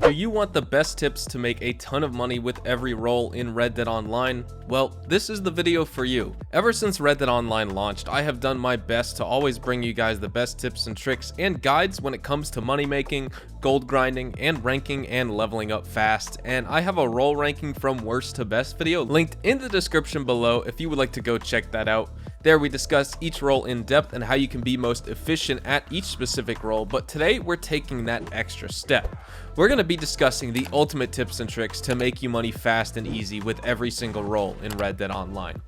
Do you want the best tips to make a ton of money with every role in Red Dead Online? Well, this is the video for you. Ever since Red Dead Online launched, I have done my best to always bring you guys the best tips and tricks and guides when it comes to money making, gold grinding, and ranking and leveling up fast. And I have a role ranking from worst to best video linked in the description below if you would like to go check that out. There we discuss each role in depth and how you can be most efficient at each specific role, but today we're taking that extra step. We're going to be discussing the ultimate tips and tricks to make you money fast and easy with every single role in Red Dead Online.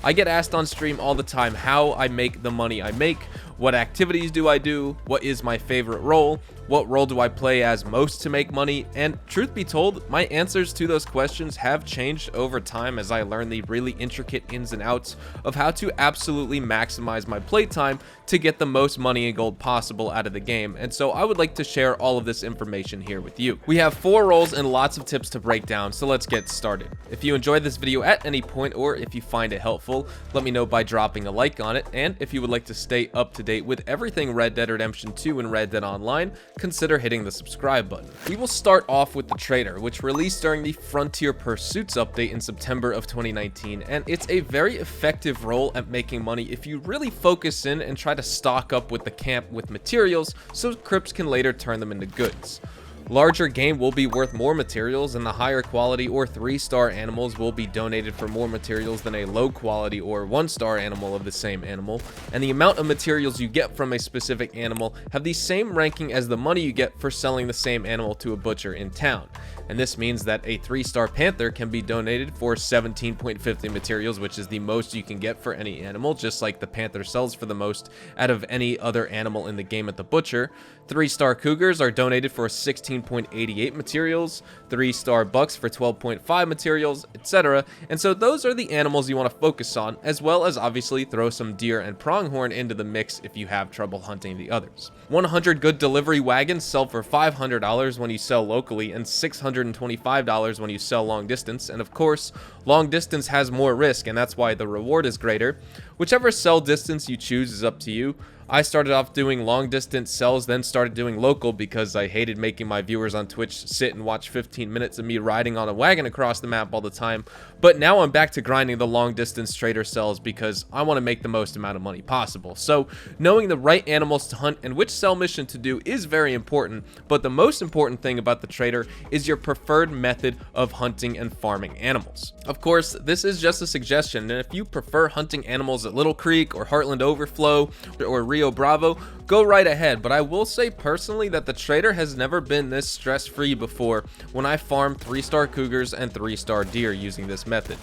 I get asked on stream all the time how I make the money I make, what activities do I do, what is my favorite role, what role do I play as most to make money, and truth be told, my answers to those questions have changed over time as I learn the really intricate ins and outs of how to absolutely maximize my playtime to get the most money and gold possible out of the game, and so I would like to share all of this information here with you. We have 4 roles and lots of tips to break down, so let's get started. If you enjoyed this video at any point or if you find it helpful, let me know by dropping a like on it, and if you would like to stay up to date with everything Red Dead Redemption 2 and Red Dead Online, consider hitting the subscribe button. We will start off with the Trader, which released during the Frontier Pursuits update in September of 2019, and it's a very effective role at making money if you really focus in and try to stock up with the camp with materials so crypts can later turn them into goods. Larger game will be worth more materials, and the higher quality or 3-star animals will be donated for more materials than a low quality or 1-star animal of the same animal, and the amount of materials you get from a specific animal have the same ranking as the money you get for selling the same animal to a butcher in town. And this means that a 3-star panther can be donated for 17.50 materials, which is the most you can get for any animal, just like the panther sells for the most out of any other animal in the game at the butcher. 3-star cougars are donated for 16.88 materials, 3-star bucks for 12.5 materials, etc. And so those are the animals you want to focus on, as well as obviously throw some deer and pronghorn into the mix if you have trouble hunting the others. 100 good delivery wagons sell for $500 when you sell locally and $625 when you sell long distance, and of course long distance has more risk, and that's why the reward is greater. Whichever sell distance you choose is up to you. I started off doing long distance sells, then started doing local because I hated making my viewers on Twitch sit and watch 15 minutes of me riding on a wagon across the map all the time. But now I'm back to grinding the long distance trader sells because I want to make the most amount of money possible. So knowing the right animals to hunt and which sell mission to do is very important, but the most important thing about the trader is your preferred method of hunting and farming animals. Of course, this is just a suggestion, and if you prefer hunting animals at Little Creek or Heartland Overflow or Rio Bravo, go right ahead, but I will say personally that the trader has never been this stress-free before when I farm 3-star cougars and 3-star deer using this method.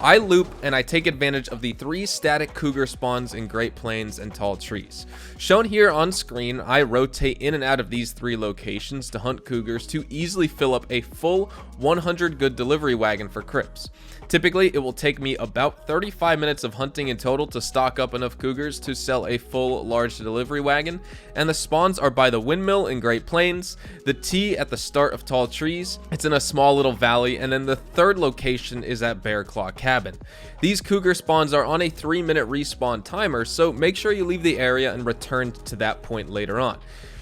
I loop and I take advantage of the 3 static cougar spawns in Great Plains and tall trees. Shown here on screen, I rotate in and out of these 3 locations to hunt cougars to easily fill up a full 100 good delivery wagon for crypts. Typically, it will take me about 35 minutes of hunting in total to stock up enough cougars to sell a full large delivery wagon, and the spawns are by the windmill in Great Plains, the T at the start of tall trees, it's in a small little valley, and then the 3rd location is at Bear Claw Cabin. These cougar spawns are on a 3-minute respawn timer, so make sure you leave the area and return to that point later on.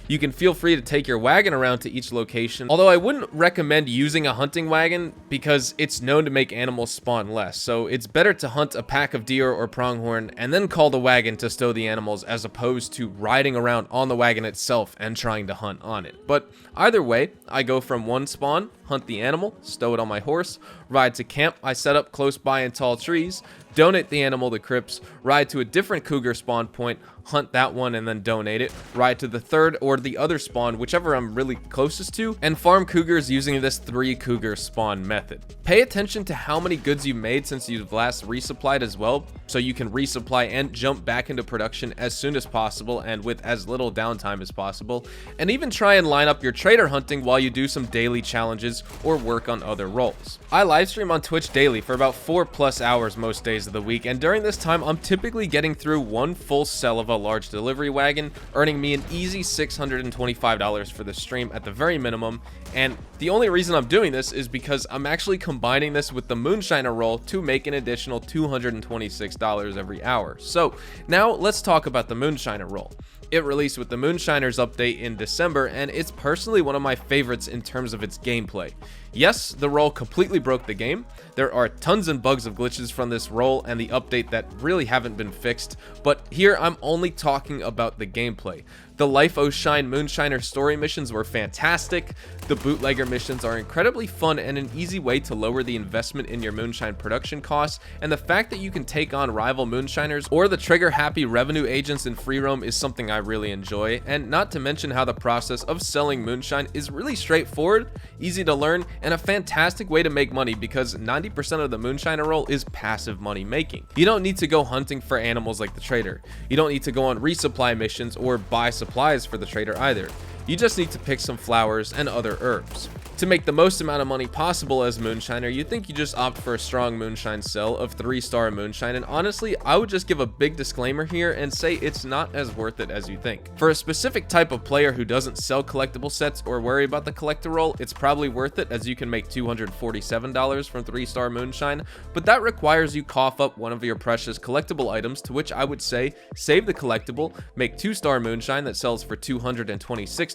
You can feel free to take your wagon around to each location, although I wouldn't recommend using a hunting wagon because it's known to make animals spawn less, so it's better to hunt a pack of deer or pronghorn and then call the wagon to stow the animals as opposed to riding around on the wagon itself and trying to hunt on it. But either way, I go from one spawn, hunt the animal, stow it on my horse, ride to camp I set up close by in tall trees, donate the animal to crypts, ride to a different cougar spawn point, hunt that one and then donate it, ride to the 3rd or the other spawn, whichever I'm really closest to, and farm cougars using this 3 cougar spawn method. Pay attention to how many goods you made since you've last resupplied as well, so you can resupply and jump back into production as soon as possible and with as little downtime as possible, and even try and line up your trader hunting while you do some daily challenges or work on other roles. I livestream on Twitch daily for about 4+ hours most days of the week, and during this time I'm typically getting through one full sell of a large delivery wagon, earning me an easy $625 for the stream at the very minimum. And the only reason I'm doing this is because I'm actually combining this with the Moonshiner role to make an additional $226 every hour. So now let's talk about the Moonshiner role. It released with the Moonshiners update in December, and it's personally one of my favorites in terms of its gameplay. Yes, the role completely broke the game. There are tons and bugs of glitches from this role and the update that really haven't been fixed, but here I'm only talking about the gameplay. The Life O Shine Moonshiner story missions were fantastic, the bootlegger missions are incredibly fun and an easy way to lower the investment in your moonshine production costs, and the fact that you can take on rival moonshiners or the trigger-happy revenue agents in free roam is something I really enjoy, and not to mention how the process of selling moonshine is really straightforward, easy to learn, and a fantastic way to make money because 90% of the moonshiner role is passive money making. You don't need to go hunting for animals like the trader. You don't need to go on resupply missions or buy supplies for the trader either. You just need to pick some flowers and other herbs. To make the most amount of money possible as moonshiner, you'd think you just opt for a strong moonshine sell of 3-star moonshine, and honestly, I would just give a big disclaimer here and say it's not as worth it as you think. For a specific type of player who doesn't sell collectible sets or worry about the collector roll, it's probably worth it as you can make $247 from 3-star moonshine, but that requires you cough up one of your precious collectible items, to which I would say save the collectible, make 2-star moonshine that sells for $226,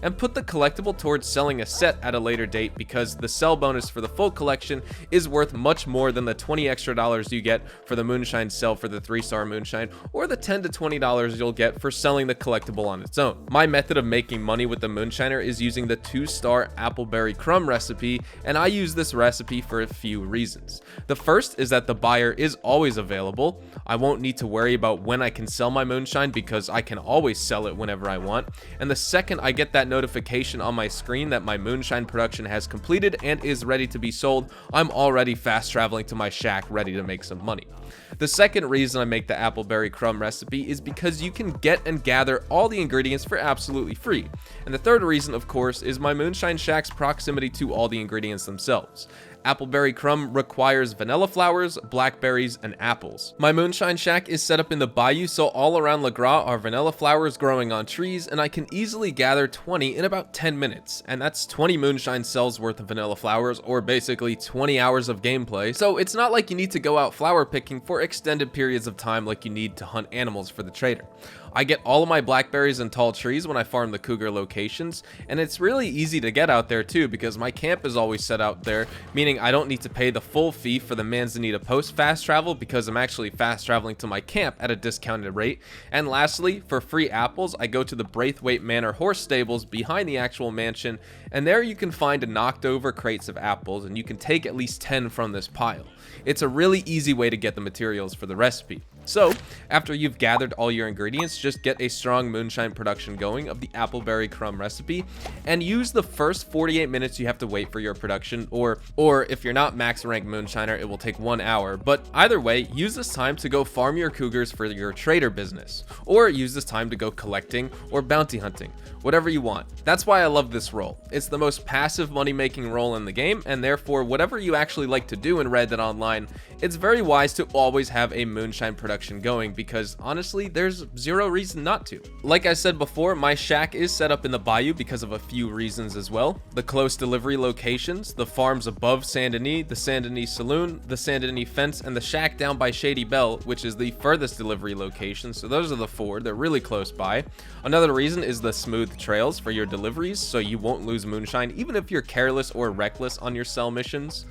and put the collectible towards selling a set at a later date, because the sell bonus for the full collection is worth much more than the $20 extra you get for the moonshine sell for the 3-star moonshine, or the $10 to $20 you'll get for selling the collectible on its own. My method of making money with the moonshiner is using the 2-star appleberry crumb recipe, and I use this recipe for a few reasons. The first is that the buyer is always available. I won't need to worry about when I can sell my moonshine because I can always sell it whenever I want. And the second, I get that notification on my screen that my moonshine production has completed and is ready to be sold, I'm already fast traveling to my shack ready to make some money. The second reason I make the appleberry crumb recipe is because you can get and gather all the ingredients for absolutely free. And the third reason, of course, is my moonshine shack's proximity to all the ingredients themselves. Appleberry crumb requires vanilla flowers, blackberries, and apples. My moonshine shack is set up in the bayou, so all around Le Gras are vanilla flowers growing on trees, and I can easily gather 20 in about 10 minutes, and that's 20 moonshine cells worth of vanilla flowers, or basically 20 hours of gameplay, so it's not like you need to go out flower picking for extended periods of time like you need to hunt animals for the trader. I get all of my blackberries in tall trees when I farm the cougar locations, and it's really easy to get out there too because my camp is always set out there, meaning I don't need to pay the full fee for the Manzanita Post fast travel because I'm actually fast traveling to my camp at a discounted rate. And lastly, for free apples, I go to the Braithwaite Manor horse stables behind the actual mansion, and there you can find knocked over crates of apples, and you can take at least 10 from this pile. It's a really easy way to get the materials for the recipe. So, after you've gathered all your ingredients, just get a strong moonshine production going of the appleberry crumb recipe, and use the first 48 minutes you have to wait for your production, or if you're not max rank moonshiner, it will take 1 hour, but either way, use this time to go farm your cougars for your trader business, or use this time to go collecting or bounty hunting, whatever you want. That's why I love this role. It's the most passive money-making role in the game, and therefore, whatever you actually like to do in Red Dead Online, it's very wise to always have a moonshine production going because honestly there's zero reason not to. Like I said before, my shack is set up in the bayou because of a few reasons as well. The close delivery locations, the farms above Saint Denis, the Saint Denis Saloon, the Saint Denis fence, and the shack down by Shady Belle, which is the furthest delivery location. So those are the 4, they're really close by. Another reason is the smooth trails for your deliveries, so you won't lose moonshine even if you're careless or reckless on your sell missions.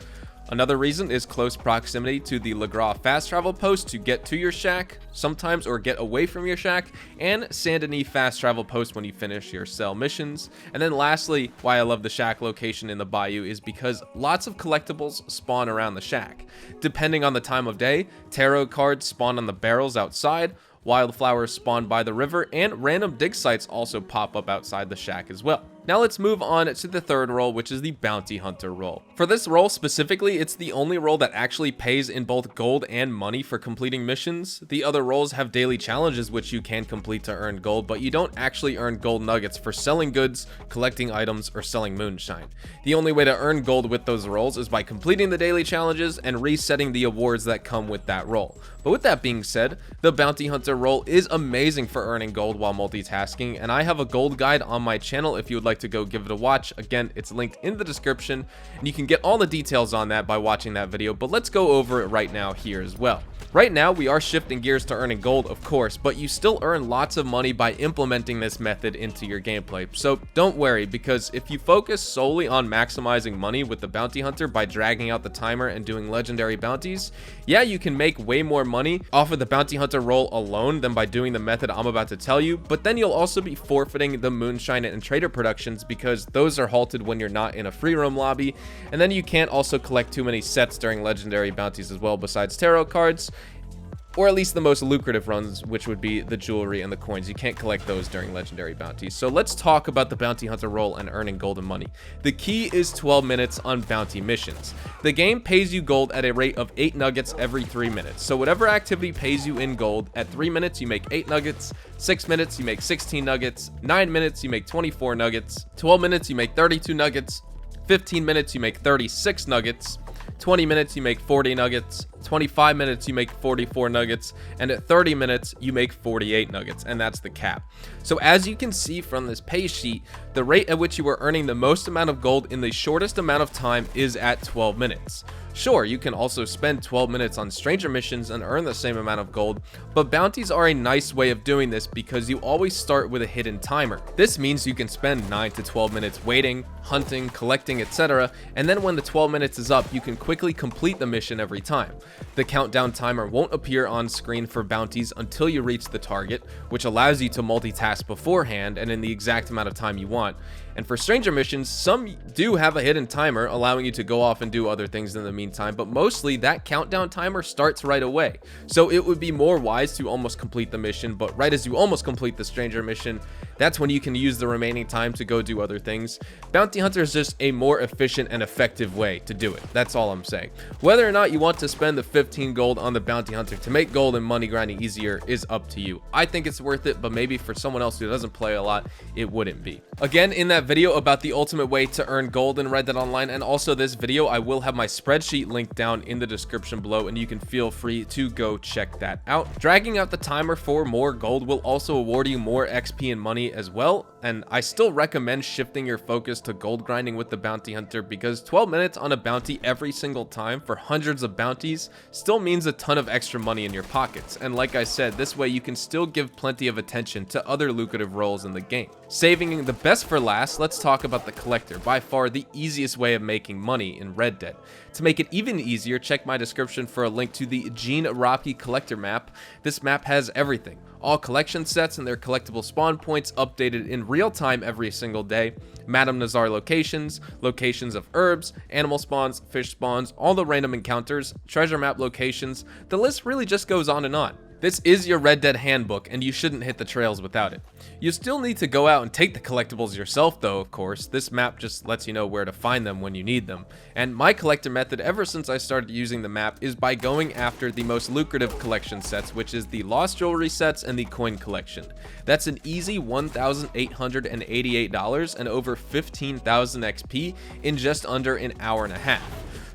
Another reason is close proximity to the Le Gras fast travel post to get to your shack sometimes or get away from your shack, and Saint Denis fast travel post when you finish your sell missions. And then lastly, why I love the shack location in the bayou is because lots of collectibles spawn around the shack. Depending on the time of day, tarot cards spawn on the barrels outside, wildflowers spawn by the river, and random dig sites also pop up outside the shack as well. Now let's move on to the third role, which is the bounty hunter role. For this role specifically, it's the only role that actually pays in both gold and money for completing missions. The other roles have daily challenges which you can complete to earn gold, but you don't actually earn gold nuggets for selling goods, collecting items, or selling moonshine. The only way to earn gold with those roles is by completing the daily challenges and resetting the awards that come with that role. But with that being said, the bounty hunter role is amazing for earning gold while multitasking, and I have a gold guide on my channel if you would like like to go give it a watch, again, it's linked in the description, and you can get all the details on that by watching that video, but let's go over it right now here as well. Right now, we are shifting gears to earning gold, of course, but you still earn lots of money by implementing this method into your gameplay. So don't worry, because if you focus solely on maximizing money with the bounty hunter by dragging out the timer and doing legendary bounties, yeah, you can make way more money off of the bounty hunter role alone than by doing the method I'm about to tell you, but then you'll also be forfeiting the Moonshiner and Trader productions because those are halted when you're not in a free roam lobby, and then you can't also collect too many sets during legendary bounties as well besides tarot cards, or at least the most lucrative runs, which would be the jewelry and the coins. You can't collect those during legendary bounties. So let's talk about the bounty hunter role and earning golden money. The key is 12 minutes on bounty missions. The game pays you gold at a rate of 8 nuggets every 3 minutes. So whatever activity pays you in gold, at 3 minutes you make 8 nuggets, 6 minutes you make 16 nuggets, 9 minutes you make 24 nuggets, 12 minutes you make 32 nuggets, 15 minutes you make 36 nuggets, 20 minutes you make 40 nuggets, 25 minutes you make 44 nuggets, and at 30 minutes you make 48 nuggets, and that's the cap. So as you can see from this pay sheet, the rate at which you are earning the most amount of gold in the shortest amount of time is at 12 minutes. Sure, you can also spend 12 minutes on stranger missions and earn the same amount of gold, but bounties are a nice way of doing this because you always start with a hidden timer. This means you can spend 9 to 12 minutes waiting, hunting, collecting, etc., and then when the 12 minutes is up, you can quickly complete the mission every time. The countdown timer won't appear on screen for bounties until you reach the target, which allows you to multitask beforehand and in the exact amount of time you want. And for stranger missions, some do have a hidden timer allowing you to go off and do other things in the meantime, but mostly that countdown timer starts right away. So it would be more wise to almost complete the mission, but right as you almost complete the stranger mission, that's when you can use the remaining time to go do other things. Bounty Hunter is just a more efficient and effective way to do it. That's all I'm saying. Whether or not you want to spend the 15 gold on the Bounty Hunter to make gold and money grinding easier is up to you. I think it's worth it, but maybe for someone else who doesn't play a lot, it wouldn't be. Again, in that video about the ultimate way to earn gold in Red Dead Online, and also this video, I will have my spreadsheet linked down in the description below, and you can feel free to go check that out. Dragging out the timer for more gold will also award you more XP and money as well, and I still recommend shifting your focus to gold grinding with the Bounty Hunter because 12 minutes on a bounty every single time for hundreds of bounties still means a ton of extra money in your pockets, and like I said, this way you can still give plenty of attention to other lucrative roles in the game. Saving the best for last, let's talk about the Collector, by far the easiest way of making money in Red Dead. To make it even easier, check my description for a link to the Gene Rocky Collector map. This map has everything. All collection sets and their collectible spawn points updated in real time every single day, Madame Nazar locations, locations of herbs, animal spawns, fish spawns, all the random encounters, treasure map locations. The list really just goes on and on. This is your Red Dead handbook, and you shouldn't hit the trails without it. You still need to go out and take the collectibles yourself though, of course. This map just lets you know where to find them when you need them. And my collector method ever since I started using the map is by going after the most lucrative collection sets, which is the Lost Jewelry sets and the Coin Collection. That's an easy $1,888 and over 15,000 XP in just under an hour and a half.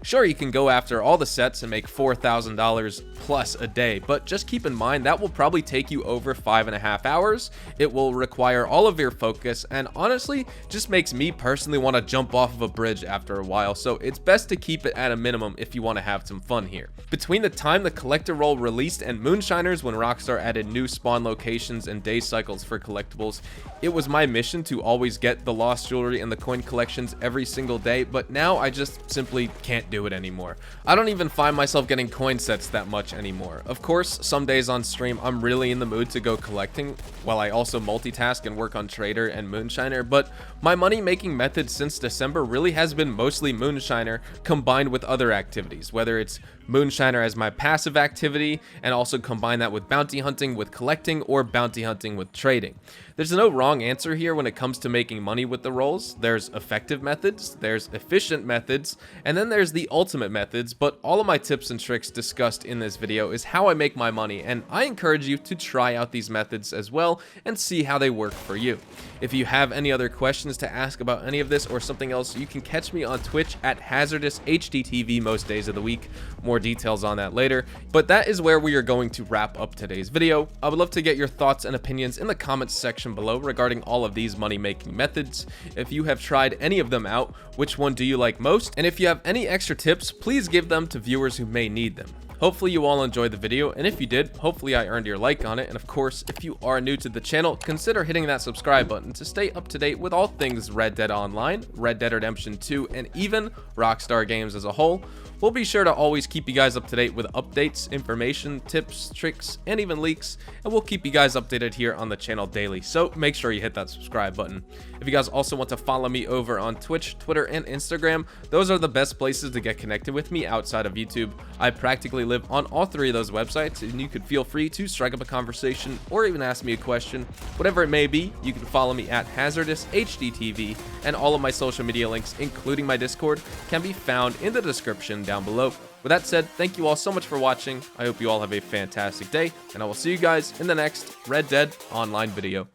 Sure, you can go after all the sets and make $4,000 plus a day, but just keep in mind that will probably take you over 5.5 hours. It will require all of your focus, and honestly, just makes me personally want to jump off of a bridge after a while, so it's best to keep it at a minimum if you want to have some fun here. Between the time the Collector role released and Moonshiners, when Rockstar added new spawn locations and day cycles for collectibles, it was my mission to always get the Lost Jewelry and the Coin Collections every single day, but now I just simply can't do it anymore. I don't even find myself getting coin sets that much anymore. Of course, some days on stream I'm really in the mood to go collecting, while I also multitask and work on Trader and Moonshiner, but my money making method since December really has been mostly Moonshiner combined with other activities, whether it's Moonshiner as my passive activity and also combine that with bounty hunting with collecting or bounty hunting with trading. There's no wrong answer here when it comes to making money with the roles. There's effective methods, there's efficient methods, and then there's the the ultimate methods, but all of my tips and tricks discussed in this video is how I make my money, and I encourage you to try out these methods as well and see how they work for you. If you have any other questions to ask about any of this or something else, you can catch me on Twitch at HazardousHDTV most days of the week. More details on that later, but that is where we are going to wrap up today's video. I would love to get your thoughts and opinions in the comments section below regarding all of these money-making methods. If you have tried any of them out, which one do you like most? And if you have any extra tips, please give them to viewers who may need them. Hopefully you all enjoyed the video, and if you did, hopefully I earned your like on it. And of course, if you are new to the channel, consider hitting that subscribe button to stay up to date with all things Red Dead Online, Red Dead Redemption 2, and even Rockstar games as a whole. We'll be sure to always keep you guys up to date with updates, information, tips, tricks, and even leaks, and we'll keep you guys updated here on the channel daily, so make sure you hit that subscribe button. If you guys also want to follow me over on Twitch, Twitter, and Instagram, those are the best places to get connected with me outside of YouTube. I practically live on all three of those websites, and you could feel free to strike up a conversation or even ask me a question. Whatever it may be, you can follow me at HazardousHDTV, and all of my social media links, including my Discord, can be found in the description down below. With that said, thank you all so much for watching. I hope you all have a fantastic day, and I will see you guys in the next Red Dead Online video.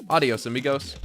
Adios, amigos.